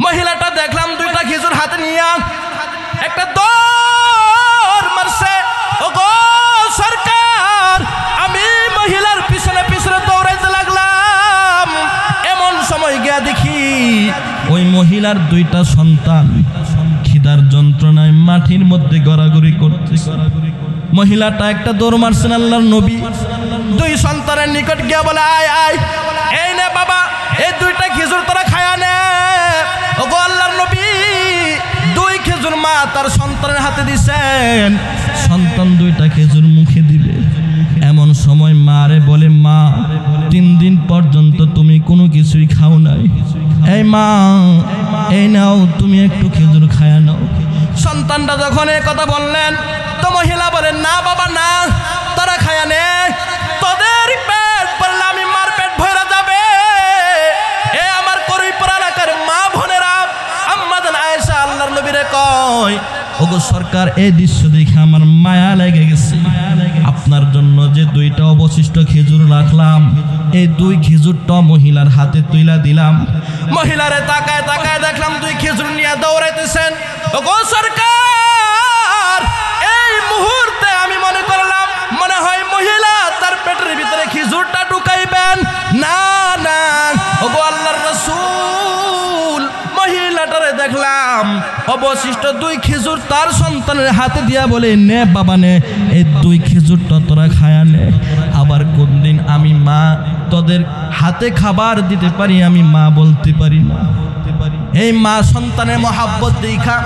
মহিলাটা দেখলাম দুইটা খেজুর হাতে নিয়ে একটা দৌড় মারছে। ওগো সরকার, আমি মহিলার পিছনে পিছনে দৌড়াইতে লাগলাম। এমন সময় গিয়া দেখি ওই মহিলার দুইটা সন্তান খিদার যন্ত্রণায় মাটির মধ্যে গড়াগড়ি করতেছে। মহিলাটা একটা দৌড় মারছেন আল্লাহর নবী দুই সন্তানের নিকট গিয়া বলে, আয় আয়, এই নে বাবা, এই দুইটা খেজুর তোরা খায়া নে। ওগো আল্লাহর নবী, দুই খেজুর মা তার সন্তানের হাতে দিছেন। সন্তান দুইটা খেজুর মুখে দিবে, এমন সময় মারে বলে, মা 3 দিন পর্যন্ত তুমি কোনো কিছুই খাও নাই, এই মা এই নাও তুমি একটু খেজুর খায়া নাও। সন্তানটা যখন এই কথা বললেন তো মহিলা বলেন, না বাবা না, তারা খায়া নে, তোদের পেট বললে আমি মার পেট ভরা যাবে। এ আমার করিপুর এলাকার মা বোনেরা, আম্মা জান আয়েশা আল্লাহর নবীরে কয়, ওগো সরকার, এই দৃশ্য দেখে আমার মায়া লেগে গেছে। আপনার জন্য যে দুইটা অবশিষ্ট খেজুর রাখলাম, এই দুই খেজুরটা মহিলার হাতে তুইলা দিলাম। মহিলারে তাকায় তাকায় দেখলাম দুই খেজুর নিয়ে দৌড়াইতেছেন। ওগো সরকার, এই মুহূর্তে আমি মনে করলাম মনে হয় মহিলা তার পেটের ভিতরে খেজুরটা ঢুকাইবেন। না না, ওগো আল্লাহর রাসূল, মহিলাটারে দেখলাম অবশিষ্ট দুই খেজুর তার সন্তানের হাতে দিয়া বলে, নে বাবা নে, এই দুই খেজুরটা তোরা খায়া নে। আবার কোন দিন আমি মা তোদের হাতে খাবার দিতে পারি, আমি মা বলতে পারি না। এই মা সন্তানের মহাব্বত দেখা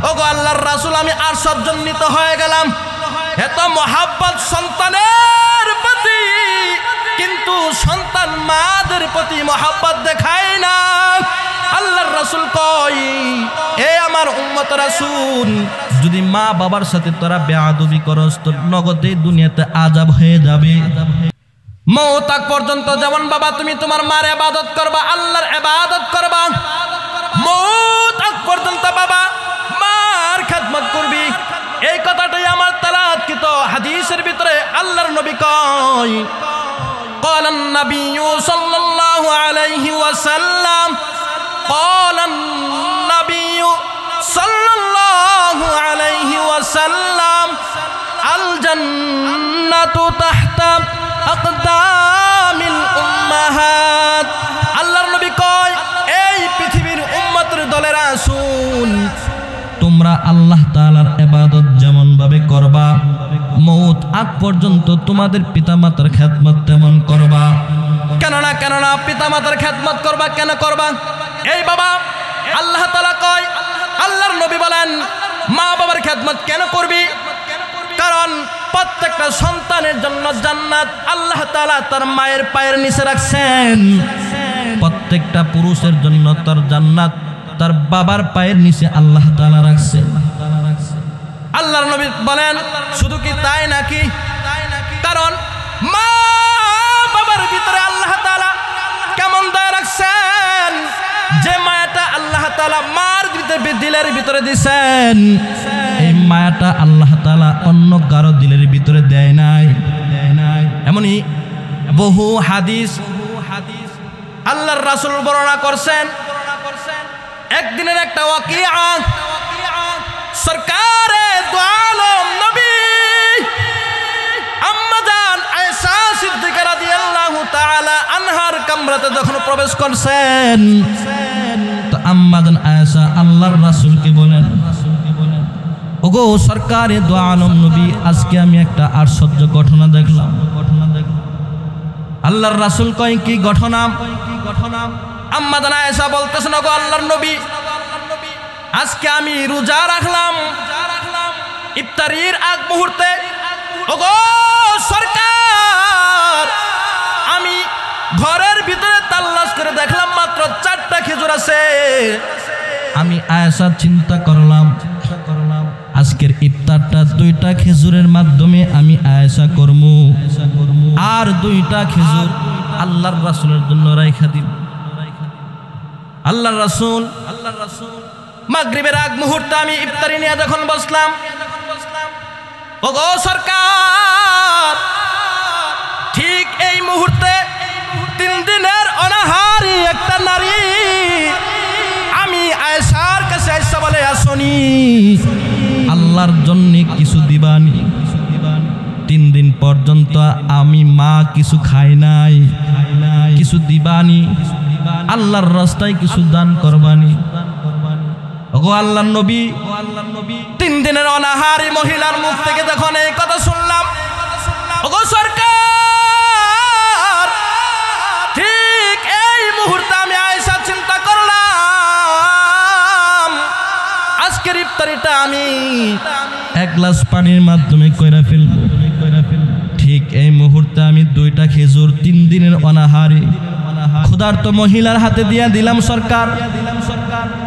ওগো আল্লাহর রাসূল আমি আশ্চর্যান্বিত হয়ে গেলাম। এত মহাব্বত সন্তানের প্রতি, কিন্তু সন্তান মাদের প্রতি মহাব্বত দেখায় না। আল্লাহর রাসূল কয়, এ আমার উম্মত রাসূল, যদি মা বাবার সাথে তোরা বেয়াদবি করস তো নগদে দুনিয়াতে আযাব হয়ে যাবে। মওত আগ পর্যন্ত যেমন বাবা তুমি তোমার মার ইবাদত করবা, আল্লাহর ইবাদত করবা, মওত আগ পর্যন্ত বাবা মার খেদমত করবি। এই কথাটাই আমার তেলাওয়াতকৃত হাদিসের ভিতরে আল্লাহর নবী কয়, قال النبي صلى الله عليه وسلم قال النبي صلى الله عليه وسلم الجنة تحت أقدام الأمهات। আল্লাহর নবী কয়, এই পৃথিবীর উম্মতের দলেরা শুন, তোমরা আল্লাহ তাআলার ইবাদত যেমন ভাবে করবা, মওত আগ পর্যন্ত তোমাদের পিতামাতার খেদমত তেমন করবা। কেননা পিতামাতার খেদমত করবা, কেন করবা? এই বাবা আল্লাহ তাআলা কয়, আল্লাহর নবী বলেন মা বাবার খেদমত কেন করবি? কারণ প্রত্যেকটা সন্তানের জন্য জান্নাত আল্লাহ তাআলা তার মায়ের পায়ের নিচে রাখছেন। প্রত্যেকটা পুরুষের জন্য তার জান্নাত তার বাবার পায়ের নিচে আল্লাহ তাআলা রাখছেন। আল্লাহর নবী বলেন, শুধু কি তাই নাকি? কারণ মা বাবার ভিতরে আল্লাহ তাআলা কেমন দয়া রাখছেন, যে মায়াটা আল্লাহ তাআলা মার দিলের ভিতরে দিয়েছেন, এই মায়াটা আল্লাহ তাআলা অন্য কারো দিলের ভিতরে দেয় নাই। এমনই বহু হাদিস আল্লাহর রাসূল বর্ণনা করছেন। একদিনের একটা ওয়াকিয়া, সরকারে দু আলম নবী আম্মা জান আয়েশা সিদ্দিকা রাদিয়াল্লাহু তাআলা আনহার কামরাতে যখন প্রবেশ করছেন, তো আম্মা জান আয়েশা আল্লাহর রাসূলকে বলেন, ওগো সরকারে দু আলম নবী, আজকে আমি একটা আশ্চর্য ঘটনা দেখলাম। আল্লাহর রাসূল কয়, কি ঘটনা? আম্মা জান আয়েশা বলতেছেন, ওগো আল্লাহর নবী, আজকে আমি রোজা রাখলাম ইফতারির আগ মুহূর্তে। ওগো সরকার, আমি ঘরের ভিতরে তালাশ করে দেখলাম মাত্র 4টা খেজুর আছে। আমি আয়েশা চিন্তা করলাম, আজকের ইফতারটা 2টা খেজুরের মাধ্যমে আমি আয়েশা করব, আর 2টা খেজুর আল্লাহর রাসূলের জন্য রাইখা দিব। আল্লাহর রাসূল মাগরিবের আগ মুহূর্তে আমি ইফতারি নিয়ে যখন বসলাম, ওগো সরকার, ঠিক এই মুহূর্তে 3 দিনের অনাহারী একটা নারী আমি কিছু দিবানি। 3 দিন পর্যন্ত আমি মা কিছু খাই নাই, কিছু দিবানি, আল্লাহর রাস্তায় কিছু দান করবানি। ওগো আল্লাহর নবী, 3 দিনের অনাহারী মহিলার মুখ থেকে যখন এই কথা শুনলাম, ওগো সরকার, ঠিক এই মুহূর্তে আমি আয়েশা চিন্তা করলাম আজকের ইফতারিটা আমি 1 গ্লাস পানির মাধ্যমে কইরা ফেলব। ঠিক এই মুহূর্তে আমি 2টা খেজুর 3 দিনের অনাহারী ক্ষুধার্ত মহিলার হাতে দিয়া দিলাম সরকার।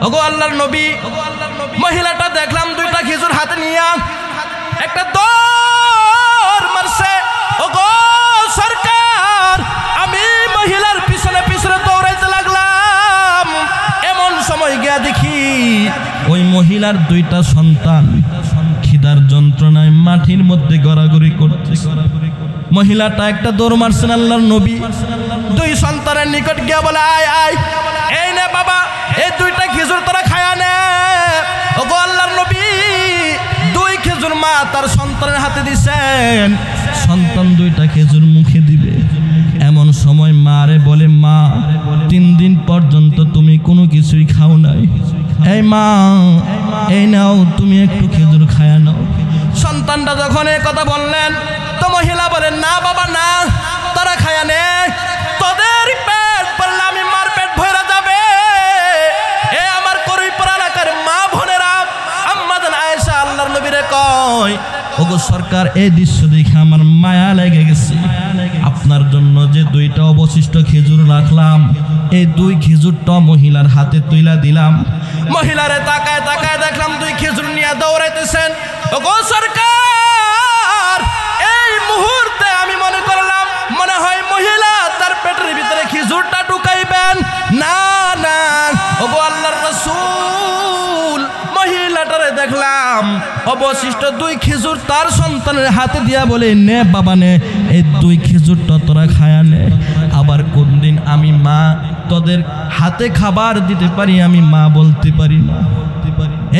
ওগো আল্লাহর নবী, মহিলাটা দেখলাম 2টা খেজুর হাতে নিয়া একটা দৌড় মারছে। ওগো সরকার, আমি মহিলার পিছনে পিছনে দৌড়াইতে লাগলাম। এমন সময় গিয়া দেখি ওই মহিলার 2টা সন্তান খিদার যন্ত্রণায় মাটির মধ্যে গড়াগড়ি করতেছে। মহিলাটা একটা দৌড় মারছেন আল্লাহর নবী, 2 সন্তানের নিকট গিয়া বলে, আয় আয়, এই নে বাবা, এই 2টা খেজুর তোরা খায়া নে। ওগো আল্লাহর নবী, 2 খেজুর মা তার সন্তানের হাতে দিছেন, সন্তান 2টা খেজুর মুখে দিবে। এমন সময় মারে বলে, মা 3 দিন পর্যন্ত তুমি কোনো কিছুই খাও নাই, এই মা এই নাও তুমি একটু খেজুর খায়া নাও। সন্তানটা যখন এই কথা বললেন তো মহিলা বলেন, না বাবা না, তোরা খায়া নে, তোদের পেট পড়লে আমি মার পেট ভরা যাবে। এ আমার করিপুরা এলাকার মা বোনেরা, আম্মাজান আয়েশা আল্লাহর নবীরে কয়, ওগো সরকার, এই দৃশ্য দেখে আমার মায়া লেগে গেছে। আপনার জন্য যে 2টা অবশিষ্ট খেজুর রাখলাম, এই 2 খেজুরটা মহিলার হাতে তুইলা দিলাম। মহিলারে তাকায় তাকায় দেখলাম 2 খেজুর নিয়ে দৌড়াইতেছেন। ওগো সরকার, এই মুহূর্তে আমি মনে করলাম মনে হয় মহিলা তার পেটের ভিতরে খেজুরটা ঢুকাইবেন। না না, ওগো আল্লাহর রাসূল, মহিলাটারে দেখলাম অবশিষ্ট 2 খেজুর তার সন্তানের হাতে দিয়া বলে, নে বাবা নে, এই 2 খেজুরটা তোরা খায়া নে। আবার কোন দিন আমি মা তোদের হাতে খাবার দিতে পারি, আমি মা বলতে পারি না।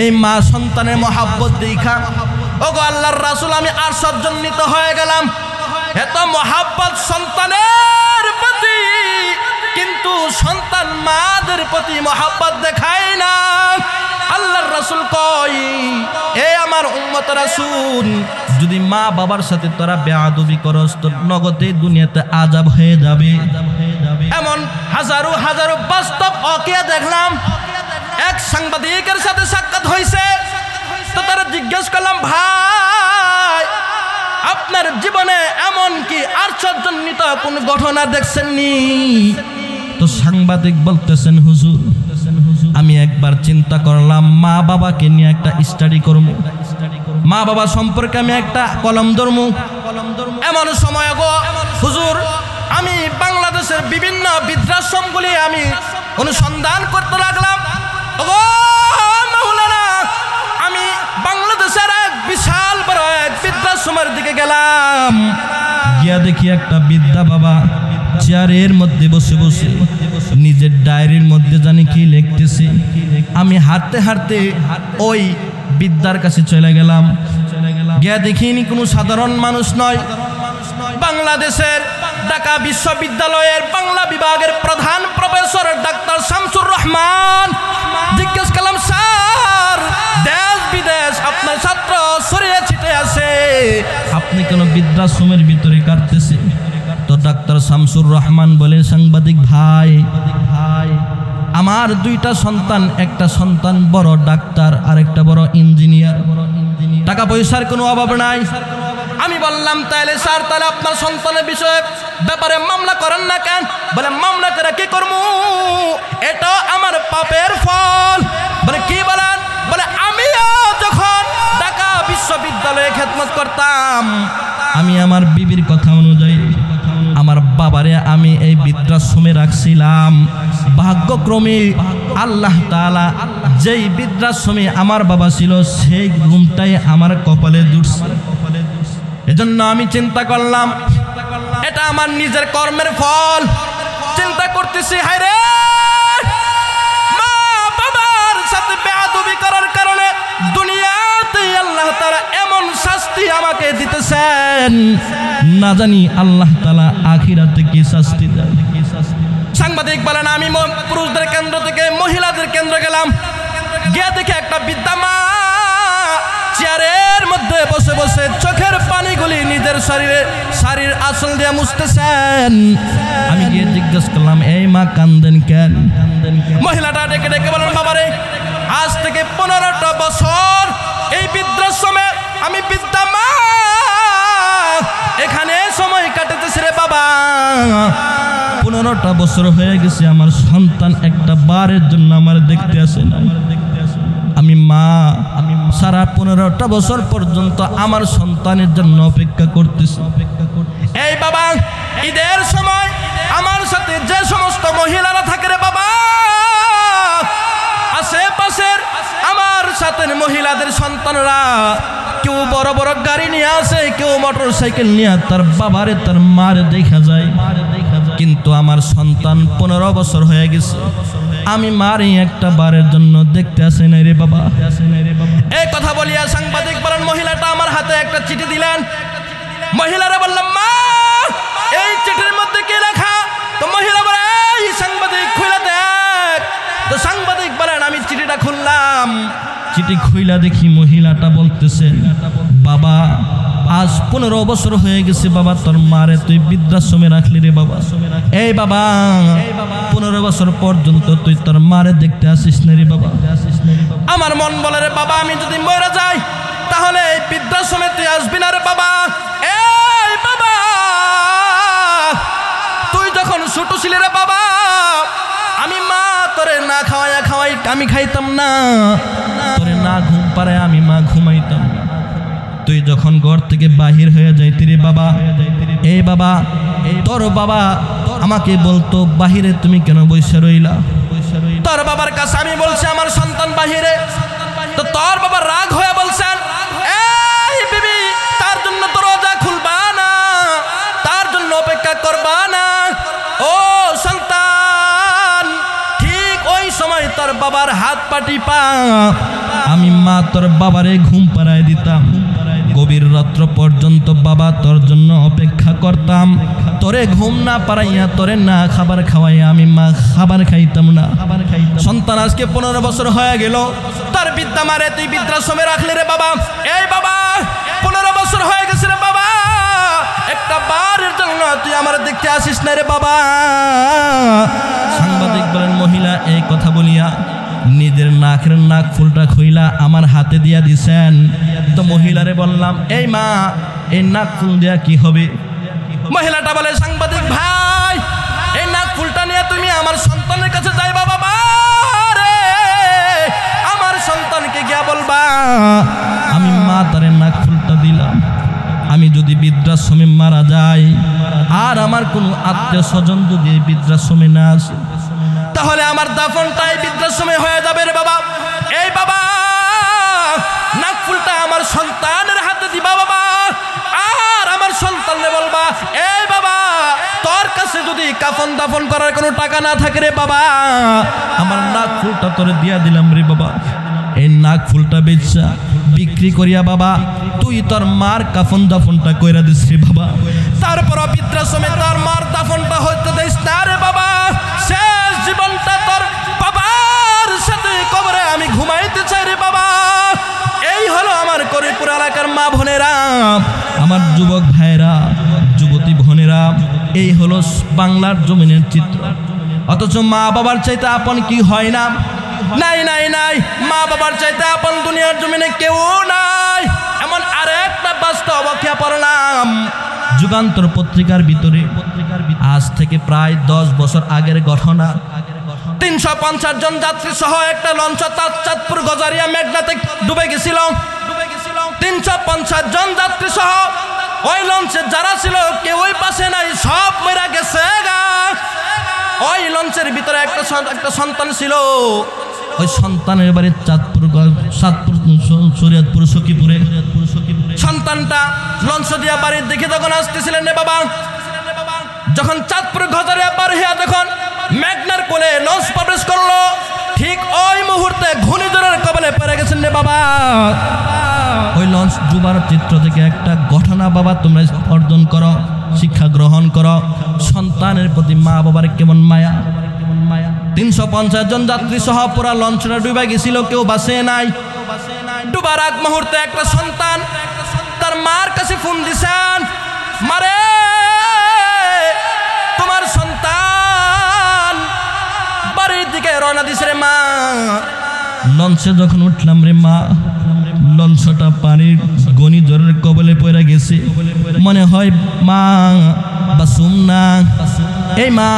এই মা সন্তানের মহাব্বত দেখা ওগো আল্লাহর রাসূল আমি আশ্চর্যান্বিত হয়ে গেলাম। এত মহাব্বত সন্তানের প্রতি, কিন্তু সন্তান মাদের প্রতি মহাব্বত দেখায় না। আল্লাহর রাসূল কয়, এ আমার উম্মত রাসূল, যদি মা বাবার সাথে তোরা বেয়াদবি করস তো নগদে দুনিয়াতে আযাব হয়ে যাবে। এমন হাজারো হাজারো বাস্তব ওয়াকিয়া দেখলাম। এক সাংবাদিকের সাথে সাক্ষাৎ হয়েছে, তো তারা জিজ্ঞেস করলাম, ভাই আপনার জীবনে এমন কি আশ্চর্যান্বিত কোন ঘটনা দেখছেননি? তো সাংবাদিক বলতেছেন, হুজুর আমি একবার চিন্তা করলাম মা বাবাকে নিয়ে একটা স্টাডি করব, মা বাবা সম্পর্কে আমি একটা কলম ধরব। এমন সময় গো হুজুর, আমি বাংলাদেশের বিভিন্ন বৃদ্ধাশ্রমগুলি আমি অনুসন্ধান করতে লাগলাম। ওগো মাওলানা, আমি বাংলাদেশের এক বিশাল বড় এক বৃদ্ধাশ্রমের দিকে গেলাম। গিয়া দেখি একটা বৃদ্ধা বাবা চেয়ারের মধ্যে বসে বসে নিজের ডায়েরির মধ্যে জানি কি লিখতেছে। আমি হাঁটতে হাঁটতে ওই বৃদ্ধার কাছে চলে গেলাম। গিয়া দেখিনি কোনো সাধারণ মানুষ নয়, বাংলাদেশের ঢাকা বিশ্ববিদ্যালয়ের বাংলা বিভাগের প্রধান প্রফেসর ডাক্তার শামসুর রহমান। জিজ্ঞেস করলাম, স্যার দেশ বিদেশ আপনার ছাত্র ছড়িয়ে ছিটে আছে, আপনি কেন বৃদ্ধাশ্রমের ভিতরে কাটতেছে? তো ডাক্তার শামসুর রহমান বলে, সাংবাদিক ভাই, আমার 2টা সন্তান, একটা সন্তান বড় ডাক্তার আর একটা বড় ইঞ্জিনিয়ার, টাকা পয়সার কোনো অভাব নাই। আমি বললাম, তাহলে স্যার তাহলে আপনার সন্তানের বিষয়ে ব্যাপারে মামলা করেন না কেন? বলে, মামলা করে কি করবো, এটা আমার পাপের ফল। বলে, কি বলেন? বলে, আমিও যখন ঢাকা বিশ্ববিদ্যালয়ে খেদমত করতাম, আমি আমার বিবির কথা অনুযায়ী আমার বাবারে আমি এই বৃদ্ধাশ্রমে রাখছিলাম। ভাগ্যক্রমে আল্লাহ তাআলা যেই বৃদ্ধাশ্রমে আমার বাবা ছিল সেই রুমটাই আমার কপালে জুটছে। এজন্য আমি চিন্তা করলাম এটা আমার নিজের কর্মের ফল। চিন্তা করতেছি, হায় রে, মা বাবার সাথে বেয়াদবি করার কারণে দুনিয়াতে আল্লাহ তাআলা এমন করতেছেন, না জানি আল্লাহ তাআলা আখিরাতে কি শাস্তি দেয়। সাংবাদিক বলেন, আমি পুরুষদের কেন্দ্র থেকে মহিলাদের কেন্দ্র গেলাম, গিয়ে দেখে একটা বৃদ্ধা মা চেয়ারের মধ্যে বসে বসে চোখের পানিগুলি নিজের শাড়ির আঁচল দিয়ে মুছতেছেন। আমি গিয়ে জিজ্ঞেস করলাম, এই মা কান্দেন কেন? মহিলাটা ডেকে ডেকে বলেন, বাবারে আজ থেকে 15টা বছর এই বৃদ্ধাশ্রমে আমি বৃদ্ধা মা এখানে সময় কাটাতেছি রে বাবা। 15টা বছর হয়ে গেছে, আমার সন্তান একটা বারের জন্য আমার দেখতে আসে না। আমি মা সারা 15টা বছর পর্যন্ত আমার সন্তানের জন্য অপেক্ষা করতেছি। এই বাবা, ঈদের সময় আমার সাথে যে সমস্ত মহিলারা থাকে রে বাবা, আশেপাশের আমার সাথে মহিলাদের সন্তানরা কেউ বড় বড় গাড়ি নিয়ে আসে, কেউ মোটর সাইকেল নিয়ে তার বাবারে তার মারে দেখা যায়, কিন্তু আমার সন্তান 15 বছর হয়ে গেছে, আমি মারি একটা বারের জন্য দেখতে আসে নাই রে বাবা। এই কথা বলিয়া সাংবাদিক বলেন, মহিলাটা আমার হাতে একটা চিঠি দিলেন। মহিলারা বললাম, মা এই চিঠির মধ্যে কি লেখা? তো মহিলা বলে, এই সাংবাদিক খুলে দেখ। তো সাংবাদিক বলেন, আমি চিঠিটা খুললাম, চিঠি খুইলা দেখি মহিলাটা বলতেছে, বাবা আজ 15 বছর হয়ে গেছে বাবা, তোর মারে তুই বৃদ্ধাশ্রমে রাখলি রে বাবা। এই বাবা 15 বছর পর্যন্ত তুই তোর মারে দেখতে আসিস না রে বাবা। আমার মন বলে, রে বাবা আমি যদি মরে যাই তাহলে এই বৃদ্ধাশ্রমে তুই আসবি না রে বাবা। এই বাবা তুই যখন ছোট ছিলি রে বাবা, আমি মা তোরে না খাওয়াই আমি খাইতাম না, তোরে না ঘুম পারে আমি মা ঘুমাইতাম। তুই যখন ঘর থেকে বাহির হয়ে যাইতি রে বাবা, এই বাবা তোর বাবা আমাকে বলতো, বাহিরে তুমি কেন বসে রইলা? তোর বাবার কাছে আমি বলছি আমার সন্তান বাহিরে, তো তোর বাবা রাগ হয়ে বলছেন, এই বিবি তার জন্য দরজা খুলবা না, তার জন্য অপেক্ষা করবা না। ও সন্তান, ঠিক ওই সময় তোর বাবার হাত পাটি পা আমি মা তোর বাবারে ঘুম পাড়ায় দিতাম। গভীর রাত্র পর্যন্ত বাবা তোর জন্য অপেক্ষা করতাম, তোরে ঘুম না পারাইয়া তোরে না খাবার খাওয়াইয়া আমি মা খাবার খাইতাম না। সন্তান আজকে 15 বছর হয়ে গেল, তার বিদ্যা মারে তুই বৃদ্ধাশ্রমে রাখলি রে বাবা। এই বাবা 15 বছর হয়ে গেছে রে বাবা, একটা বারের জন্য তুই আমার দেখতে আসিস না রে বাবা। সাংবাদিক বলেন, মহিলা এই কথা বলিয়া নিজের নাকের নাক ফুলটা খুইলা আমার হাতে দিয়া দিছেন। তো মহিলারে বললাম, এই মা এই নাক ফুল দিয়া কি হবে? মহিলাটা বলে, সাংবাদিক ভাই এই নাক ফুলটা নিয়ে তুমি আমার সন্তানের কাছে যাইবা বাবা রে, আমার সন্তানকে গিয়া বলবা আমি মা তারে নাক ফুলটা দিলাম। আমি যদি বৃদ্ধাশ্রমে মারা যাই আর আমার কোনো আত্মীয় স্বজন যদি বৃদ্ধাশ্রমে না আসে, তাহলে আমার দাফনটাই বৃদ্ধাশ্রমে হয়ে যাবে রে বাবা। এই বাবা নাক ফুলটা আমার সন্তানের হাতে দিবা বাবা, আর আমার সন্তানকে বলবা, এই বাবা তোর কাছে যদি কাফন দাফন করার কোনো টাকা না থাকে রে বাবা, আমার নাক ফুলটা তোরে দিয়া দিলাম রে বাবা। এই নাক ফুলটা বেচা বিক্রি করিয়া বাবা তুই তোর মার কাফন দাফনটা কইরা দিস রে বাবা। তারপর বৃদ্ধাশ্রমে তার মার দাফনটা হইতে দিস না রে বাবা। শেষ জীবনটা তোর বাবার সাথে কবরে আমি ঘুমাইতে চাই রে বাবা। এই হলো আমার করিপুর এলাকার মা বোনেরা, আমার যুবক ভাইরা, যুবতী বোনেরা, এই হলো বাংলার জমিনের চিত্র। অথচ মা বাবার চাইতে আপন কি হয় না? নাই নাই নাই, মা বাবার চাইতে আপন দুনিয়ার জমিনে কেউ নাই। এমন আরেকটা বাস্তব খেয়া পড়লাম যুগান্তর পত্রিকার ভিতরে, আজ থেকে প্রায় 10 বছর আগের ঘটনা। 350 জন যাত্রী সহ একটা লঞ্চ চাঁদপুর গজারিয়া মেঘনাতে ডুবে গেছিল। 350 জন যাত্রী সহ ওই লঞ্চে যারা ছিল কেউই পাশে নাই, সব মেরা গেছে গা। ওই লঞ্চের ভিতরে একটা সন্তান ছিল, ওই সন্তানের বাড়ি চাঁদপুর শরীয়তপুর সখীপুরে। সন্তানটা লঞ্চ দিয়া বাড়ির দিকে যখন আসতেছিলেন রে বাবা, যখন চাঁদপুর গজারিয়া পার হইয়া যখন মেঘনার কোলে লঞ্চ প্রবেশ করলো, ঠিক ওই মুহূর্তে ঘূর্ণিঝড়ের কবলে পড়ে গেছেন রে বাবা। ওই লঞ্চ ডুবার চিত্র থেকে একটা ঘটনা বাবা তোমরা অর্জন করো, শিক্ষা গ্রহণ করো। সন্তানের প্রতি মা বাবার কেমন মায়া। 350 জন যাত্রী সহ পুরা লঞ্চটা ডুবে গেছিল, কেউ বাঁচে নাই। ডুবার আগ মুহূর্তে একটা সন্তান তার মার কাছে ফোন দিছেন, মারে তোমার সন্তান বাড়ির দিকে রওনা দিছে রে মা। লঞ্চে যখন উঠলাম রে মা, লঞ্চটা পানির গনি জোরের কবলে পড়ে গেছে, মনে হয় মা বাসুম না। এই মা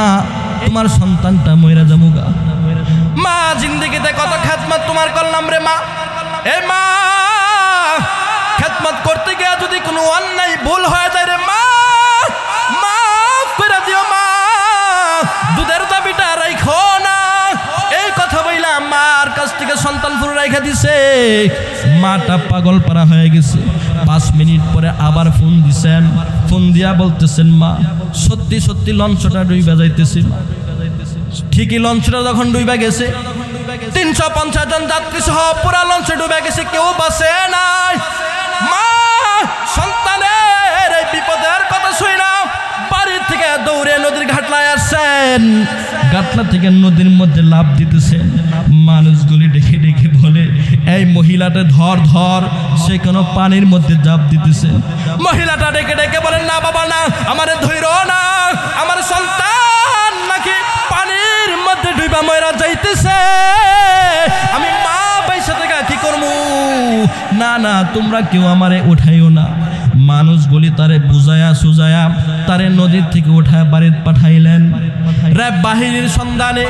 তোমার সন্তানটা মইরা যামুগা। মা জিন্দেগিতে কত খেদমত তোমার করলাম রে মা। এই মা খেদমত করতে গিয়ে যদি কোনো অন্যায় ভুল হয়ে যায় রে মা, মাফ করে দিও মা, দুধের দাবিটা রাখো না। এই কথা বইলা মার কাছ থেকে সন্তান পুরো রেখে দিছে। মাটা পাগল পারা হয়ে গেছে। 5 মিনিট পরে আবার ফোন দিছেন, ফোন দিয়া বলতেছেন মা সত্যি সত্যি লঞ্চটা ডুইবা যাইতেছিল। ঠিকই লঞ্চটা যখন ডুইবা গেছে, 350 জন যাত্রী সহ পুরা লঞ্চ ডুবে গেছে, কেউ বাঁচে নাই। মা সন্তানের এই বিপদের কথা শুই না বাড়ির থেকে দৌড়ে নদীর ঘাটলায় আসছেন। ঘাটলা থেকে নদীর মধ্যে লাফ দিতেছেন। মানুষগুলি ডেকে ডেকে বলে এই মহিলাটা ধর ধর, সে কোনো পানির মধ্যে জাপ দিতেছে। মহিলাটা ডেকে ডেকে বলেন না বাবা না, আমারে ধৈর্য না, আমার সন্তান নাকি পানির মধ্যে ডুবা ময়রা যাইতেছে, আমি মা পয়সা থেকে কি করবো। না না তোমরা কেউ আমারে উঠাইও না। মানুষগুলি তারে বুঝায়া সুজায়া তারে নদীর থেকে উঠায় বাড়িতে পাঠাইলেন। র্যাব বাহিনীর সন্ধানে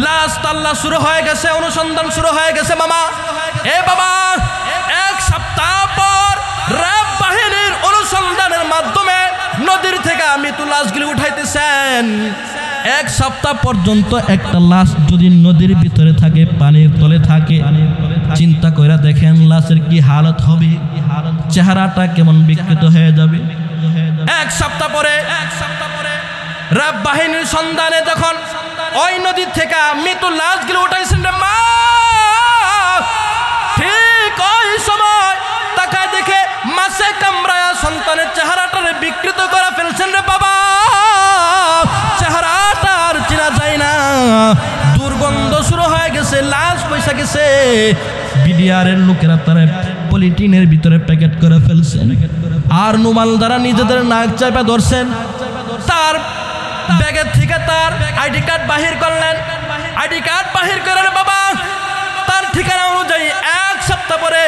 লাশ তাল্লা শুরু হয়ে গেছে, অনুসন্ধান শুরু হয়ে গেছে মামা। এ বাবা 1 সপ্তাহ পর র্যাব বাহিনীর অনুসন্ধানের মাধ্যমে নদীর থেকে মৃত্যু লাশগুলি উঠাইতেছেন। 1 সপ্তাহ পর্যন্ত একটা লাশ যদি নদীর ভিতরে থাকে, পানির তলে থাকে, চিন্তা করে দেখেন লাশের কি হালত হবে, চেহারাটা কেমন বিকৃত হয়ে যাবে। 1 সপ্তাহ পরে র্যাব বাহিনীর সন্ধানে যখন ওই নদীর থেকে মৃত্যু লাশগুলো উঠাইছেন রে মা, ঠিক ওই সময় তাকায় দেখে মাছে কামড়ায়া সন্তানের চেহারাটারে বিকৃত করে ফেলছেন রে বাবা। চেহারাটা আর চেনা যায় না, দুর্গন্ধ শুরু হয়ে গেছে, লাশ পয়সা গেছে। বিডিআরের লোকেরা তারা পলিটিনের ভিতরে প্যাকেট করে ফেলছেন, আর নুমাল দ্বারা নিজেদের নাক চাপা ধরছেন। তার ব্যাগের থেকে তার আইডি কার্ড বাহির করলেন। আইডি কার্ড বাহির করার বাবা তার ঠিকানা অনুযায়ী 1 সপ্তাহ পরে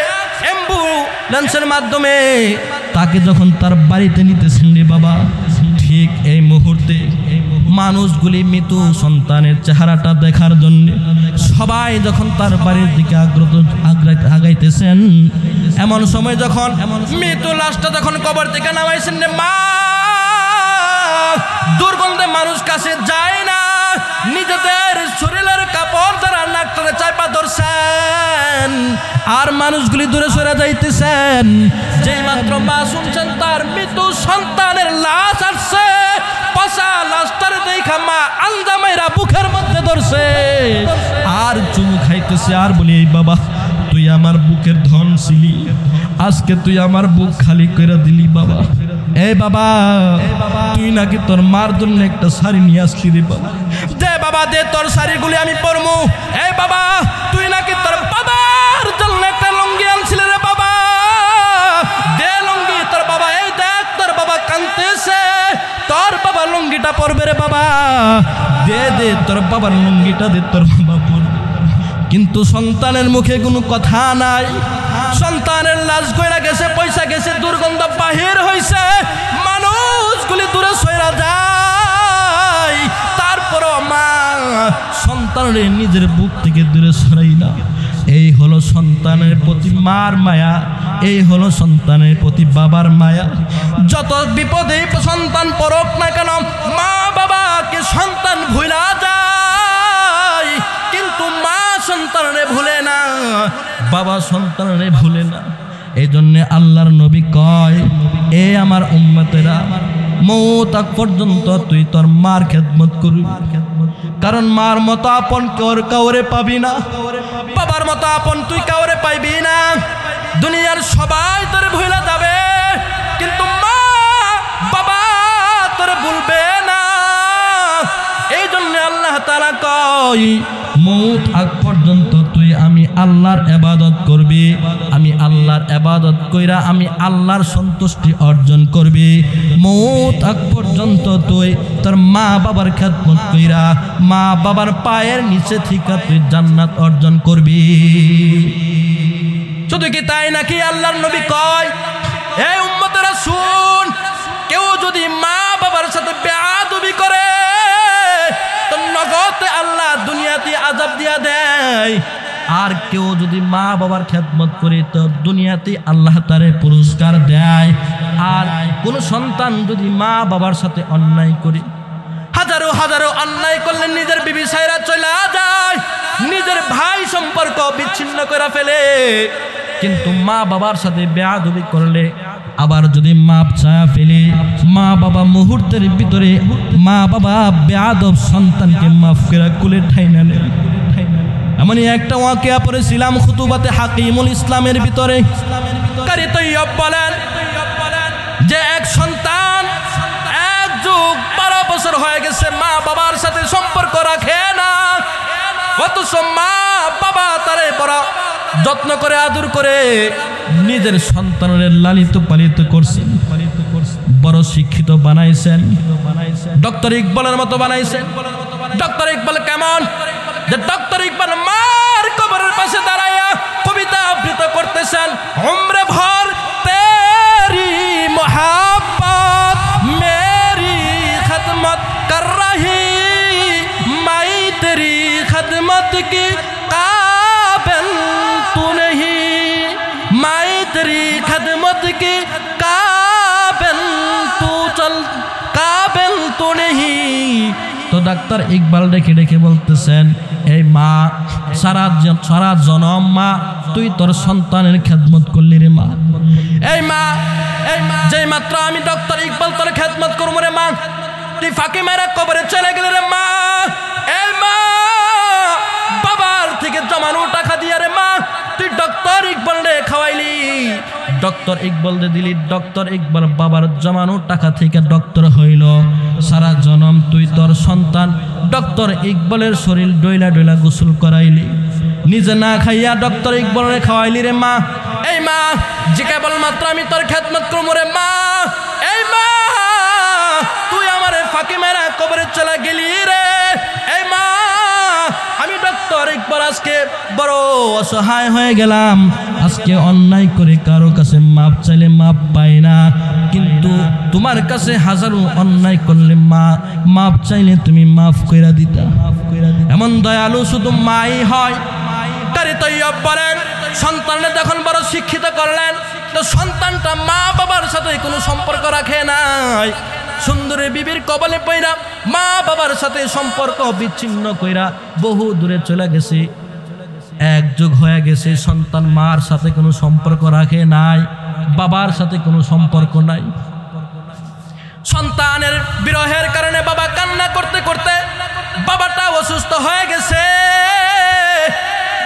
অ্যাম্বুলেন্সের মাধ্যমে তাকে যখন তার বাড়িতে নিতেছেন রে বাবা, ঠিক এই মুহূর্তে মানুষগুলি মৃত্যু সন্তানের চেহারাটা দেখার জন্য সবাই যখন তার বাড়ির দিকে আগাইতেছেন, এমন সময় যখন মৃত্যু লাশটা যখন কবর থেকে নামাইছেন রে মা, দুর্গন্ধে মানুষ কাছে যায় না, নিজেদের শরীরের কাপড় দ্বারা নাকটারে চাপা ধরছেন, আর মানুষগুলি দূরে সরে যাইতেছেন। যেই মাত্র মা শুনছেন তার মৃত্যু সন্তানের লাশ আসছে, পচা লাশটার দেখা মা আঞ্জামাইরা বুকের মধ্যে ধরছে আর চুমু খাইতেছে, আর বলি এই বাবা তুই আমার বুকের ধন ছিলি, আজকে তুই আমার বুক খালি করে দিলি বাবা। এই বাবা তুই নাকি তোর মার জন্য একটা শাড়ি নিয়ে আসলি রে বাবা, দে বাবা দে তোর শাড়িগুলি আমি পরবো। এই বাবা তুই নাকি তোর বাবার জন্য একটা লুঙ্গি আনছিলি রে বাবা, দে লুঙ্গি তোর বাবা, এই দেখ তোর বাবা কাঁদতেছে, তোর বাবা লুঙ্গিটা পরবে রে বাবা, দে দে তোর বাবার লুঙ্গিটা দে, তোর বাবা পরবে। কিন্তু সন্তানের মুখে কোনো কথা নাই, সন্তানের লাশ গইরা গেছে, পয়সা গেছে, দুর্গন্ধ বাহির হইছে, মানুষগুলি দূরে সইরা যায়, তারপরও মা সন্তানের নিজের বুক থেকে দূরে সরাই না। এই হলো সন্তানের প্রতি মার মায়া, এই হলো সন্তানের প্রতি বাবার মায়া। যত বিপদে সন্তান পড়ুক না কেন, মা বাবাকে সন্তান ভুলা যায়, কিন্তু মা সন্তানরে ভুলে না, বাবা সন্তানরে ভুলে না। এই জন্যে আল্লাহর নবী কয়, এ আমার উম্মতেরা মৌত আগ পর্যন্ত তুই তোর মার খেদমত করবি, কারণ মার মতো আপন কাউরে পাবি না, বাবার মতো আপন তুই কাউরে পাইবি না। দুনিয়ার সবাই তোরে ভুলে যাবে, কিন্তু মা বাবা তোরে ভুলবে না। এই জন্য আল্লাহ তাআলা কয় মৌত আগ পর্যন্ত তুই আমি আল্লাহর ইবাদত করবি, আমি আল্লাহর ইবাদত কইরা আমি আল্লাহর সন্তুষ্টি অর্জন করবি। মৌত আগ পর্যন্ত তুই তোর মা বাবার খেদমত কইরা মা বাবার পায়ের নিচে থেকে তুই জান্নাত অর্জন করবি। শুধু কি তাই নাকি? আল্লাহর নবী কয় এই উম্মতেরা শুন, কেউ যদি মা বাবার সাথে বেয়াদবি করে তো নগদে আল্লাহ দুনিয়াতে আযাব দিয়া দেয়, আর কেউ যদি মা বাবার খেদমত করে তো দুনিয়াতে আল্লাহ তারে পুরস্কার দেয়। আর কোন সন্তান যদি মা বাবার সাথে অন্যায় করে, হাজারো হাজারো অন্যায় করলে নিজের বিবি ছাইরা চলে যায়, নিজের ভাই সম্পর্ক বিচ্ছিন্ন করে ফেলে, কিন্তু মা বাবার সাথে বেয়াদবি করলে আবার যদি মাপ চায়া ফেলে, মা বাবা মুহূর্তের ভিতরে মা বাবা বেয়াদব সন্তানকে মাফ করে কুলে ঠাইনা নেয়। এমনই একটা ওয়াকিয়া পড়েছিলাম খুতুবাতে হাকিমুল ইসলামের ভিতরে। কারি তৈয়ব বলেন যে এক সন্তান এক যুগ 12 বছর হয়ে গেছে মা বাবার সাথে সম্পর্ক রাখে না, অথচ মা বাবা তারে বড় যত্ন করে আদর করে নিজের সন্তানের লালিত পালিত করছেন, বড় শিক্ষিত বানাইছেন, ডক্টর ইকবালের মতো বানাইছেন। ডক্টর ইকবাল কেমন? যে ডক্টর ইকবাল মার কবরের পাশে দাঁড়াইয়া কবিতা আবৃত করতেছেন, উমরে ভর তেরি মোহাব্বত মেরি খিদমত কর রহি, মাই তেরি খিদমত কি কাবিল তু नहीं, मैं तेरी खिदमत की काबिल तू चल काबिल तू नहीं। तो ডাক্তার ইকবাল ডেকে ডেকে বলতেছেন এই মা সারা জনম মা তুই তোর সন্তানের খেদমত করলি রে মা। এই মা যেই মাত্র আমি ডক্টর ইকবাল তোর খেদমত করবো রে মা, তুই ফাঁকি মেরে কবরে চলে গেলে রে মা। এই মা বাবার থেকে জমানো টাকা দিয়ে রে মা তুই ডক্টর ইকবাল রে খাওয়াইলি, ডক্টর ইকবাল রে দিলি, ডক্টর ইকবাল বাবার জমানো টাকা থেকে ডক্টর হইল। সারা জনম তুই তোর সন্তান ডক্টর ইকবালের শরীর ডইলা ডইলা গোসল করাইলি, নিজে না খাইয়া ডক্টর ইকবাল রে খাওয়াইলি রে মা। এই মা যে কেবলমাত্র আমি তোর খেদমত করবো রে মা, এই মা তুই আমারে ফাঁকি মেরা কবরে চলে গেলি রে। এই মা আমি ডক্টর ইকবাল আজকে বড় অসহায় হয়ে গেলাম, আজকে অন্যায় করে কারো কাছে মাপ চাইলে মাপ পাই না, কিন্তু তোমার কাছে হাজারো অন্যায় করলে মাপ চাইলে তুমি মাফ কইরা দিতা। এমন দয়ালু শুধু মাই হয়। কারি তৈয়ব বলেন সন্তানরা যখন বড় শিক্ষিত করলেন তো সন্তানটা মা বাবার সাথে কোনো সম্পর্ক রাখে নাই, সুন্দরী বিবির কবলে পইরা মা বাবার সাথে সম্পর্ক বিচ্ছিন্ন কইরা বহু দূরে চলে গেছে। এক যুগ হয়ে গেছে সন্তান মার সাথে কোনো সম্পর্ক রাখে নাই, বাবার সাথে কোনো সম্পর্ক নাই। সন্তানের বিরহের কারণে বাবা কান্না করতে করতে বাবাটা অসুস্থ হয়ে গেছে,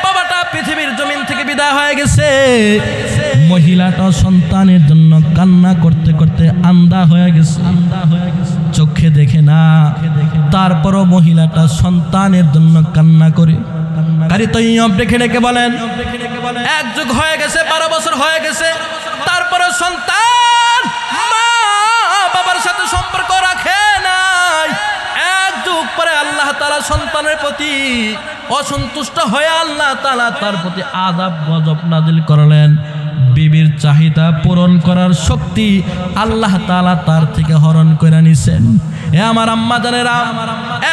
বাবাটা পৃথিবীর জমিন থেকে বিদায় হয়ে গেছে। মহিলাটা সন্তানের জন্য কান্না করতে করতে আন্ধা হয়ে গেছে, চোখে দেখে না, তারপরও মহিলাটা সন্তানের জন্য কান্না করে। কারি তৈয়ব ডেকে ডেকে বলেন এক যুগ হয়ে গেছে, 12 বছর হয়ে গেছে, তারপরে সন্তান মা বাবার সাথে সম্পর্ক রাখে নাই। এক যুগ পরে আল্লাহ তাআলা সন্তানের প্রতি অসন্তুষ্ট হয়ে আল্লাহ তাআলা তার প্রতি আযাব গজব নাজিল করলেন। বিবির চাহিদা পূরণ করার শক্তি আল্লাহ তাআলা তার থেকে হরণ করে নিছেন। এ আমার আম্মা জানেরা,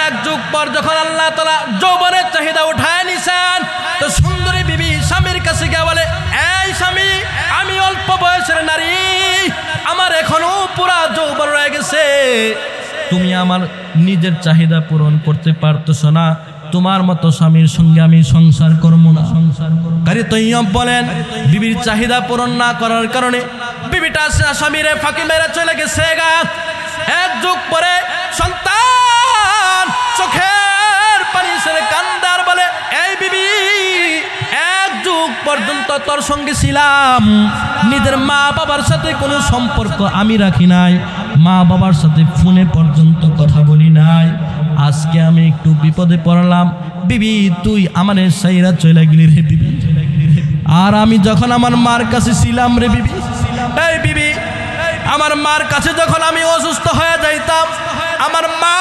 এক যুগ পর যখন আল্লাহ তাআলা যৌবনের চাহিদা উঠায় নিছেন তো সুন্দরী বিবি স্বামীর কাছে গিয়ে বলে, এই স্বামী আমি অল্প বয়সের নারী, আমার এখনো পুরা যৌবন রয়ে গেছে, তুমি আমার নিজের চাহিদা পূরণ করতে পারতেছো না, তোমার মতো স্বামীর সঙ্গে আমি সংসার করবো না। কারি তৈয়ব বলেন বিবির চাহিদা পূরণ না করার কারণে বিবিটা স্বামীরে ফাঁকি মেরে চলে গেছে গা। এক যুগ পরে সন্তান চোখের পানি ছেড়ে কান্দার বলে, এই বিবি এক যুগ পর পর্যন্ত তোর সঙ্গে ছিলাম, নিজের মা বাবার সাথে কোনো সম্পর্ক আমি রাখি নাই, মা বাবার সাথে ফোনে পর্যন্ত কথা বলি নাই। আজকে আমি একটু বিপদে পড়লাম, বিবি তুই আমার সাইরা চলে গেলি রে বিবি। আর আমি যখন আমার মার কাছে ছিলাম রে বিবি, এই বিবি আমার মার কাছে যখন আমি অসুস্থ হয়ে যাইতাম, আমার মা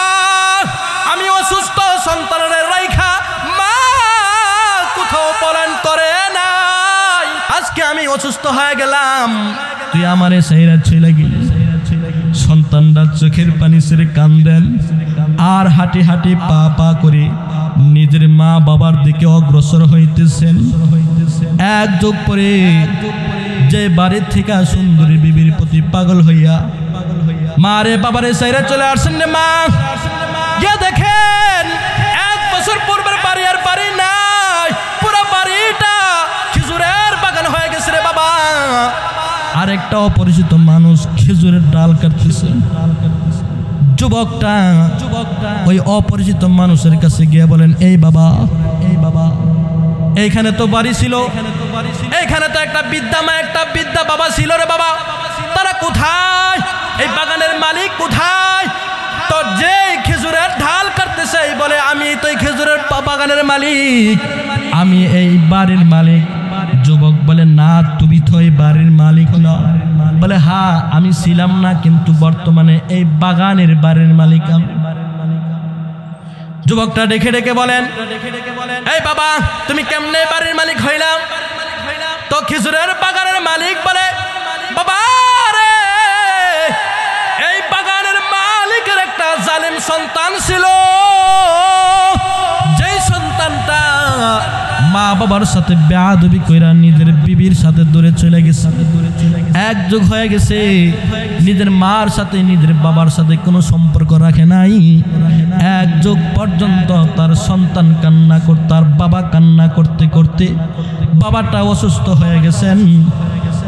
আমি অসুস্থ সন্তানের রাইখা মা কোথাও পলায়ন করে নাই। আজকে আমি অসুস্থ হয়ে গেলাম, তুই আমারে সাইরা চলে গেলি। সন্তানরা চোখের পানি ছেড়ে কান্দেন আর হাঁটি হাঁটি পা পা করে নিজের মা বাবার দিকে অগ্রসর হইতেছেন। এক যুগ পরে যে বাড়ির থেকে সুন্দরী বিবির প্রতি পাগল হইয়া মা রে বাবারে সাইরা চলে আসছেন রে মা, গিয়ে দেখেন 1 বছর পূর্বের বাড়ি আর বাড়ি নাই, পুরো বাড়িটা খেজুরের বাগান হয়ে গেছে রে বাবা। আর একটা অপরিচিত মানুষ খেজুরের ডাল কাটতেছে। যুবকটা ওই অপরিচিত মানুষের কাছে গিয়ে বলেন, এই বাবা এইখানে তো বাড়ি ছিল, এইখানে তো একটা বৃদ্ধা মা একটা বৃদ্ধা বাবা ছিল রে বাবা, তারা কোথায়? এই বাগানের মালিক কোথায়? তো যে খেজুরের ঢাল কাটতেছে বলে, আমি তো এই খেজুরের বাগানের মালিক, আমি এই বাড়ির মালিক। যুবক বলে, না তুমি তো এই বাড়ির মালিক না। বলে, হ্যাঁ আমি ছিলাম না, কিন্তু বর্তমানে এই বাগানের বাড়ির মালিক আমি। যুবকটা ডেকে ডেকে বলেন, এই বাবা তুমি কেমনে বাড়ির মালিক হইলাম? তো খেজুরের বাগানের মালিক বলে, বাবা রে এই বাগানের মালিকের একটা জালিম সন্তান ছিল, যেই সন্তানটা মা বাবার সাথে বেয়াদবি কইরা নিজের বিবির সাথে দূরে চলে গেছে। এক যুগ হয়ে গেছে, নিজের মার সাথে নিজের বাবার সাথে কোনো সম্পর্ক রাখে নাই। এক যুগ পর্যন্ত তার সন্তান কান্না করতে, তার বাবা কান্না করতে করতে বাবাটা অসুস্থ হয়ে গেছেন।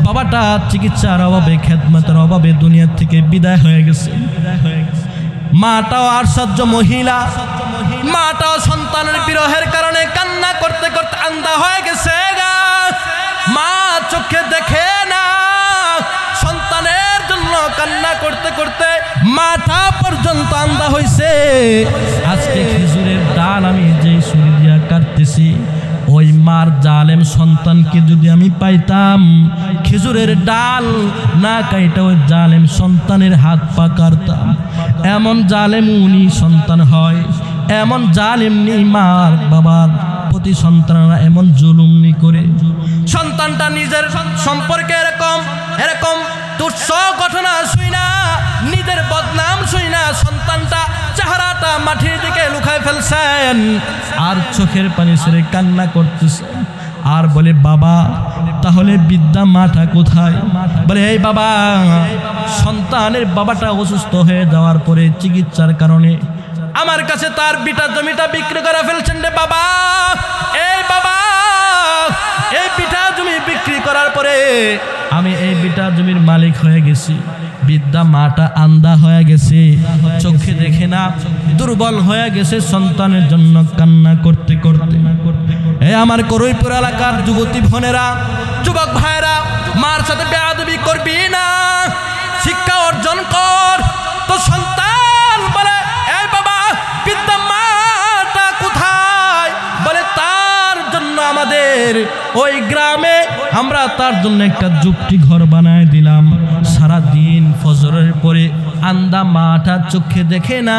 বাবাটা চিকিৎসার অভাবে, খেদমতের অভাবে দুনিয়া থেকে বিদায় হয়ে গেছে। মাটাও আশ্চর্য মহিলা, মাটাও সন্তানের বিরহের কারণে কান্না করতে করতে আন্ধা হয়ে গেছে। মা চোখে দেখে না, সন্তানের জন্য কান্না করতে করতে মাথা পর্যন্ত আন্ধা হয়েছে। আজকে খেজুরের ডাল আমি যেই ছুরি দিয়া কাটতেছি, ওই মার জালেম সন্তানকে যদি আমি পাইতাম, খেজুরের ডাল না কাইটা ওই জালেম সন্তানের হাত পা কাটতাম। এমন জালেম উনি সন্তান হয়, এমন জালেম নি মার বাবার প্রতি সন্তানরা এমন জুলুমনি করে। সন্তানটা নিজের সম্পর্কে এরকম তুচ্ছ ঘটনা শুই না, নিজের বদনাম শুই না, সন্তানটা চেহারাটা মাটির দিকে লুকায় ফেলছেন আর চোখের পানি ছেড়ে কান্না করতেছে। আর বলে, বাবা তাহলে বৃদ্ধা মাটা কোথায়? বলে, এই বাবা সন্তানের বাবাটা অসুস্থ হয়ে যাওয়ার পরে চিকিৎসার কারণে আমার কাছে তার বিটা জমিটা বিক্রি করে ফেলছেন রে বাবা। এই বাবা এই বিটা জমি বিক্রি করার পরে আমি এই বিটা জমির মালিক হয়ে গেছি। বৃদ্ধা মাটা আন্ধা হয়ে গেছে, চোখে দেখে না, দুর্বল হয়ে গেছে সন্তানের জন্য কান্না করতে করতে। এই আমার করইপুর এলাকার যুবতী বোনেরা, যুবক ভাইরা, মার সাথে বেয়াদবি করবি না, শিক্ষা অর্জন কর। তো সন্তান বলে, এই বাবা বৃদ্ধা মাটা কোথায়? বলে, তার জন্য আমাদের ওই গ্রামে আমরা তার জন্য একটা যুক্তি ঘর বানায় দিলাম। সারাদিন ফজরের পরে আন্দা মাটা চোখে দেখে না,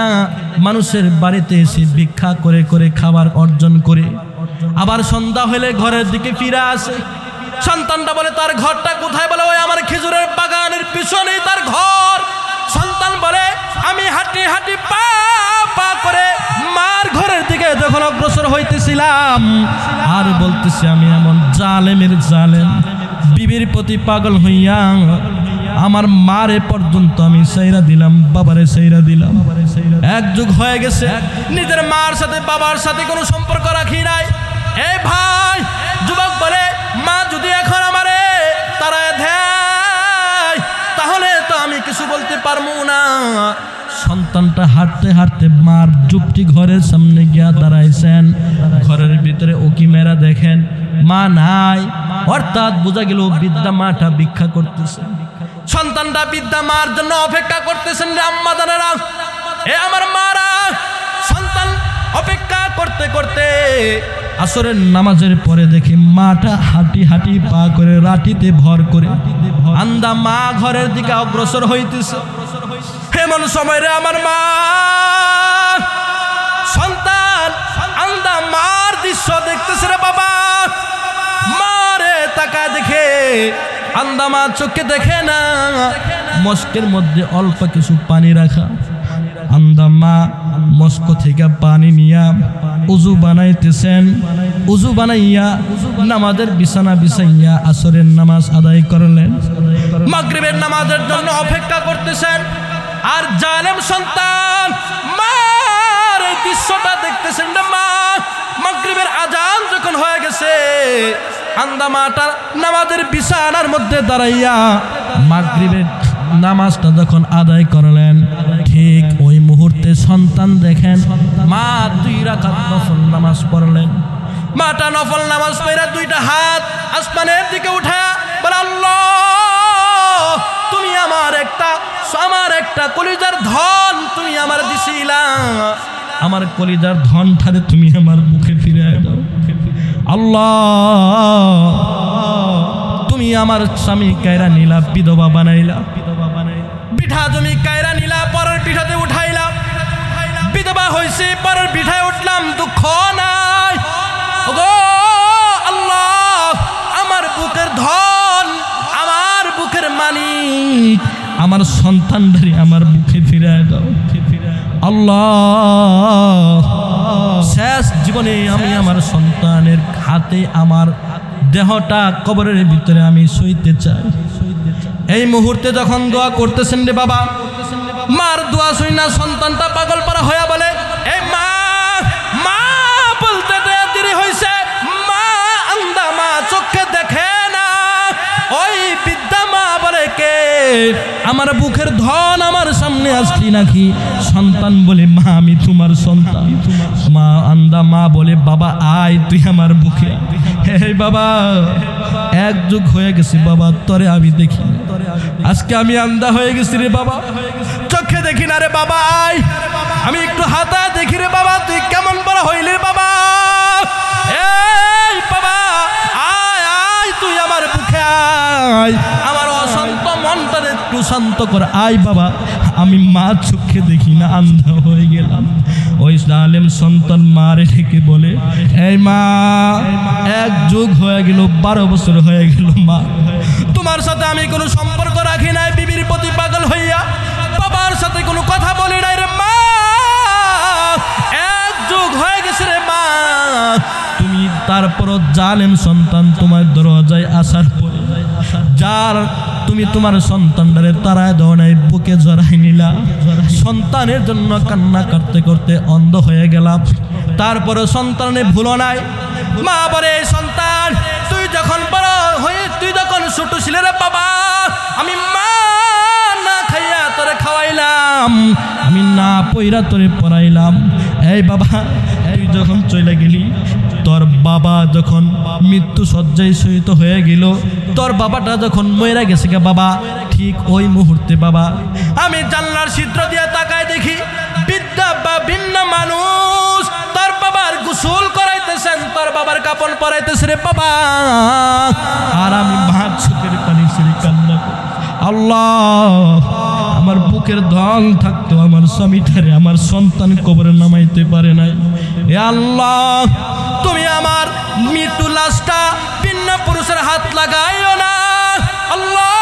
মানুষের বাড়িতে এসে ভিক্ষা করে করে খাবার অর্জন করে আবার সন্ধ্যা হলে ঘরের দিকে ফিরে আসে। সন্তানটা বলে, তার ঘরটা কোথায়? বলে, ওই আমার খেজুরের বাগানের পিছনে তার ঘর। সন্তান বলে, আমি হাঁটি হাঁটি পা পা করে মার ঘরের দিকে যখন অগ্রসর হইতেছিলাম আর বলতেছি, আমি এমন জালেমের জালেম, বিবির প্রতি পাগল হইয়া আমার মারে পর্যন্ত আমি সাইরা দিলাম, বাবারে সাইরা দিলাম। এক যুগ হয়ে গেছে, নিজের মার সাথে বাবার সাথে কোনো সম্পর্ক রাখি নাই। এই ভাই যুবক বলে, মা যদি এখন আমারে তারা দেয় তাহলে তো আমি কিছু বলতে পারবো না। সন্তানটা হাঁটতে হাঁটতে মার যুক্তি ঘরের সামনে গিয়া দাঁড়াইছেন। ঘরের ভিতরে উকি মেরা দেখেন মা নাই, অর্থাৎ বোঝা গেল বৃদ্ধা মাটা ভিক্ষা করতেছে, সন্তানটা বৃদ্ধা মার জন্য অপেক্ষা করতেছেন। রে আম্মা জানেরা, এ আমার মারা, সন্তান অপেক্ষা করতে করতে আসরের নামাজের পরে দেখি মাটা হাঁটি হাঁটি পা করে রাটিতে ভর করে আন্দা মা ঘরের দিকে অগ্রসর হইতেছে। এমন সময় রে আমার মা সন্তান আন্দা মার দৃশ্য দেখতেছে। রে বাবা, মারে তাকায় দেখে আন্দা মা চোখে দেখে না, মস্কের মধ্যে অল্প কিছু পানি রাখা। আন্দা মা মস্ক থেকে পানি নিয়া উজু বানাইতেছেন। উজু বানাইয়া নামাজের বিছানা বিছাইয়া আসরের নামাজ আদায় করলেন। মাগরিবের নামাজের জন্য অপেক্ষা করতেছেন। আর জালেম সন্তান মার এই দৃশ্যটা দেখতেছেন। মা মাগরিবের আজান যখন হয়ে গেছে, আন্দা মাটা নামাজের বিছানার মধ্যে দাঁড়াইয়া মাগরিবের নামাজটা যখন আদায় করলেন, ঠিক ওই মুহূর্তে সন্তান দেখেন মা 2 রাকাত নফল নামাজ পড়লেন। মাটা নফল নামাজ পড়া 2টা হাত আসমানের দিকে উঠা বলে, আল্লাহ তুমি আমার একটা কলিজার ধন তুমি আমার দিছিলা, আমার কলিজার ধনটারে তুমি আমার মুখে ফিরিয়ে দাও। আল্লাহ তুমি আমার স্বামী কায়রা নিলা, বিধবা বানাইলা, পিঠা জমি কায়রা নিলা, পরের পিঠাতে উঠাইলাম, বিধবা হইছে পরের পিঠায় উঠলাম, দুঃখ নাই। ওগো আল্লাহ, আমার বুকের ধন, আমার বুকের মানিক, আমার সন্তানদারি আমার বুকে ফিরায় দাও। আল্লাহ শেষ জীবনে আমি আমার সন্তানের হাতে আমার দেহটা কবরের ভিতরে আমি শুইতে চাই। এই মুহূর্তে যখন দোয়া করতেছেন রে বাবা, মার দোয়া শুই না সন্তানটা পাগল পারা হইয়া বলে, এই মা মা বলতে দেরি হয়েছে, মা আন্দা মা চোখে দেখে না। ওই বিদ্যা মা বলে, কে আমার বুকের ধন আমার সামনে আসলি নাকি? সন্তান বলে, মা আমি তোমার সন্তান। মা আন্দা মা বলে, বাবা আয় তুই আমার বুকে। হে বাবা, এক যুগ হয়ে গেছে বাবা, তরে আমি দেখি, আজকে আমি আন্দা হয়ে গেছি রে বাবা, চোখে দেখি না রে বাবা, আয় আমি একটু হাতা দেখি রে বাবা, তুই কেমন বড় হইলি রে বাবা। এই বাবা আয় আয় তুই আমার বুকে আয়, আমার অশান্ত মনটারে একটু শান্ত কর, আয় বাবা। আমি মা চোখে দেখি না, আন্ধা হয়ে গেলাম। ওই জালেম সন্তান মারে ডেকে বলে, এই মা এক যুগ হয়ে গেল, 12 বছর হয়ে গেল মা, তোমার সাথে আমি কোনো সম্পর্ক রাখি নাই, বিবির প্রতি পাগল হইয়া বাবার সাথে কোনো কথা বলি নাই রে মা, এক যুগ হয়ে গেছে রে মা। তুমি তারপর জালেম সন্তান তোমার দরজায় আসার পরে যার তুমি তোমার সন্তানটারে তারায় দাও নাই, বুকে জড়াই নিলা, সন্তানের জন্য কান্না করতে করতে অন্ধ হয়ে গেলাম। তারপরে সন্তানে ভুলো নাই, মা বলে, সন্তান তুই যখন বড় হয়ে তুই যখন ছোট ছিলে রে বাবা, আমি মা না খাইয়া তোরে খাওয়াইলাম, আমি না পইরা তোরে পড়াইলাম। এই বাবা তুই যখন চলে গেলি, তোর বাবা যখন মৃত্যু শয্যায় শয়িত হয়ে গেল, তোর বাবাটা যখন মরে গেছে গে বাবা, ঠিক ওই মুহূর্তে বাবা আমি জানলার ছিদ্র দিয়ে তাকায় দেখি বিদ্যা বা ভিন্ন মানুষ তোর বাবার গোসল করাইতেছেন, তোর বাবার কাপড় পরাইতেছে রে বাবা, আর আমি মা চোখের পানি ছেড়ে কান্না করি। আল্লাহ আমার বুকের ধন থাকতো আমার স্বামীটারে আমার সন্তান কবরে নামাইতে পারে নাই। এ আল্লাহ তুমি আমার মৃত্যু লাশটা ভিন্ন পুরুষের হাত লাগাইও না। আল্লাহ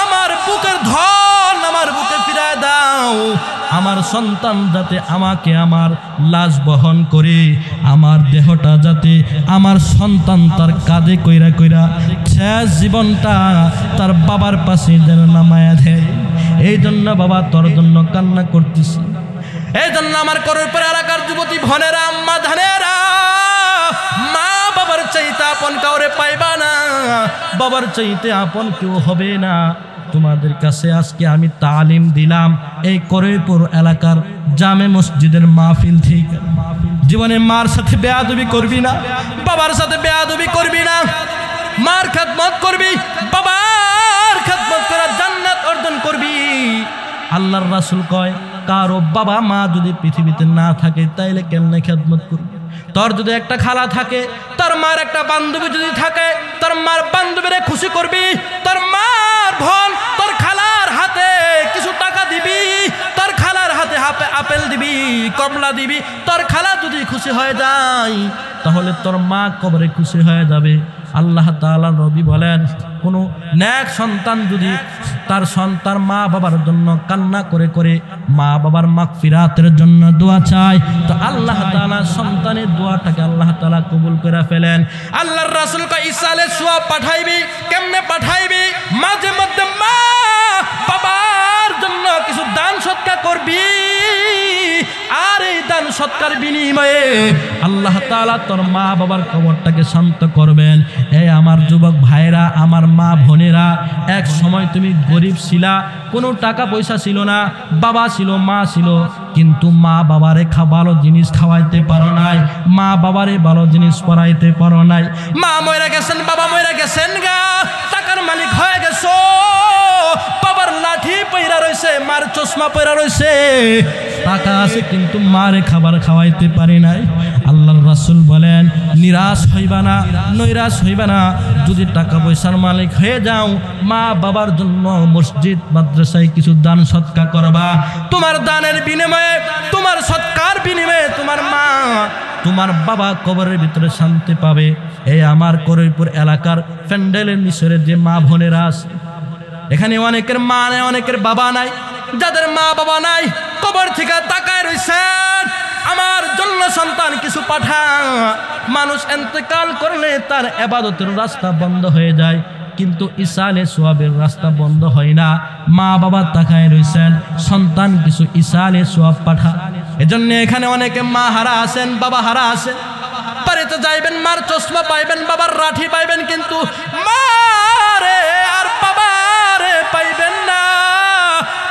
আমার বুকের ধন আমার বুকে ফিরায় দাও, আমার সন্তান যাতে আমাকে আমার লাশ বহন করে, আমার দেহটা যাতে আমার সন্তান তার কাঁধে কইরা কইরা শেষ জীবনটা তার বাবার পাশে যেন নামায়া দেয়। এই জন্য বাবা তোর জন্য কান্না করতেছি। এই জন্য আমার করের পরে এলাকার যুবতী ভনেরা, আম্মা ধানেরা, মা বাবার চাইতে আপন কাউরে পাইবা না, বাবার চাইতে আপন কেউ হবে না। তোমাদের কাছে আজকে আমি তালিম দিলাম এই করেপুর এলাকার জামে মসজিদের মাহফিল থেকে, জীবনে মার সাথে বেয়াদবি করবি না, বাবার সাথে বেয়াদবি করবি না। মার খেদমত করবি, বাবার খেদমত করে জান্নাত অর্জন করবি। আল্লাহর রাসূল কয় কারো বাবা মা যদি পৃথিবীতে না থাকে তাইলে কেমনে খেদমত করবি? তোর যদি একটা খালা থাকে, তোর মার একটা বান্ধবী যদি থাকে, তোর মার বান্ধবীরে খুশি করবি। তোর মার বোন তোর খালার হাতে কিছু টাকা দিবি, তোর খালার হাতে আপেল দিবি, কমলা দিবি। তোর খালা যদি খুশি হয়ে যায় তাহলে তোর মা কবরে খুশি হয়ে যাবে। আল্লাহ তাআলা নবী বলেন কোনো নেক সন্তান যদি তার সন্তান মা বাবার জন্য কান্না করে করে মা বাবার মাগফিরাতের জন্য দোয়া চায় তো আল্লাহ তাআলা সন্তানের দোয়াটাকে আল্লাহ তাআলা কবুল করে ফেলেন। আল্লাহর রাসূল কয় ইসালে সওয়াব পাঠাইবি, কেমনে পাঠাইবি? মাঝে মধ্যে মা বাবার জন্য কিছু দান সৎকার করবি, আর এই দান সৎকার বিনিময়ে আল্লাহ তাআলা তোর মা বাবার কবরটাকে শান্ত করবেন। এই আমার যুবক ভাইরা, আমার মা বোনেরা, এক সময় তুমি গরিব ছিলা, কোনো টাকা পয়সা ছিল না, বাবা ছিল মা ছিল, কিন্তু মা বাবারে ভালো জিনিস খাওয়াইতে পারো নাই, মা বাবারে ভালো জিনিস পড়াইতে পারো নাই। মা মরে গেছেন, বাবা মরে গেছেন গা, টাকার মালিক হয়ে গেছো, বাবার লাঠি পয়রা রইছে, মার চশমা পয়রা রইছে, টাকা আছে কিন্তু মারে খাবার খাওয়াইতে পারি নাই। আল্লাহর রাসূল বলেন নিরাশ হইবা না, নৈরাশ হইবা না। যদি টাকা পয়সার মালিক হয়ে যাও, মা বাবার জন্য মসজিদ মাদ্রাসায় কিছু দান সৎকার করবা। তোমার দানের বিনিময়ে, তোমার সৎকার বিনিময়ে তোমার মা তোমার বাবা কবরের ভিতরে শান্তি পাবে। এই আমার করিমপুর এলাকার প্যান্ডেলের নিচরে যে মা বোনেরা আছে, এখানে অনেকের মা নাই, অনেকের বাবা নাই। যাদের মা বাবা নাই কবর থেকে তাকায় রইছেন, আমার জন্য সন্তান কিছু পাঠা। মানুষ ইন্তেকাল করলে তার ইবাদতের রাস্তা বন্ধ হয়ে যায়, কিন্তু ইসালে সওয়াবের রাস্তা বন্ধ হয় না। মা বাবা তাকায় রইছেন, সন্তান কিছু ইসালে সওয়াব পাঠা। এজন্য এখানে অনেকে মা হারা আছেন, বাবা হারা আছেন। বাড়িতে যাইবেন, মার চশমা পাইবেন, বাবার লাঠি পাইবেন, কিন্তু মারে আর বাবারে পাইবেন না।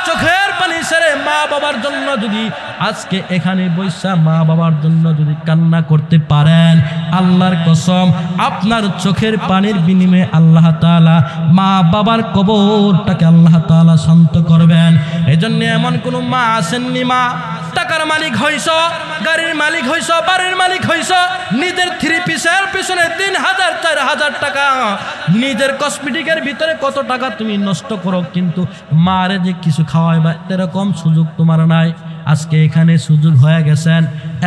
চোখের পানি ছেড়ে মা বাবার জন্য যদি আজকে এখানে বৈশা মা বাবার জন্য যদি কান্না করতে পারেন, আল্লাহর কসম আপনার চোখের পানির বিনিময়ে আল্লাহ তাআলা মা বাবার কবরটাকে আল্লাহ তাআলা শান্ত করবেন। এজন্য এমন কোন মা আসেননি, মা টাকার মালিক হইছ, গাড়ির মালিক হইছ, বাড়ির মালিক হইছ, নিজের থ্রি পিসের পিছনে ৩,০০০ ৪,০০০ টাকা, নিজের কসমেটিকের ভিতরে কত টাকা তুমি নষ্ট করো, কিন্তু মারে যে কিছু খাওয়াইবা এরকম সুযোগ তোমার নাই। আজকে এখানে সুযোগ হয়ে গেছেন,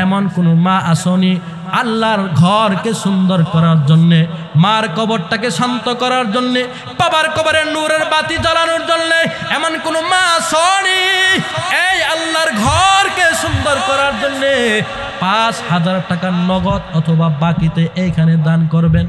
এমন কোনো মা আসনি আল্লাহর ঘরকে সুন্দর করার জন্যে, মার কবরটাকে শান্ত করার জন্যে, বাবার কবরের নূরের বাতি জ্বালানোর জন্যে এমন কোনো মা আসনি এই আল্লাহর ঘরকে সুন্দর করার জন্যে ৫,০০০ টাকা নগদ অথবা বাকিতে এইখানে দান করবেন।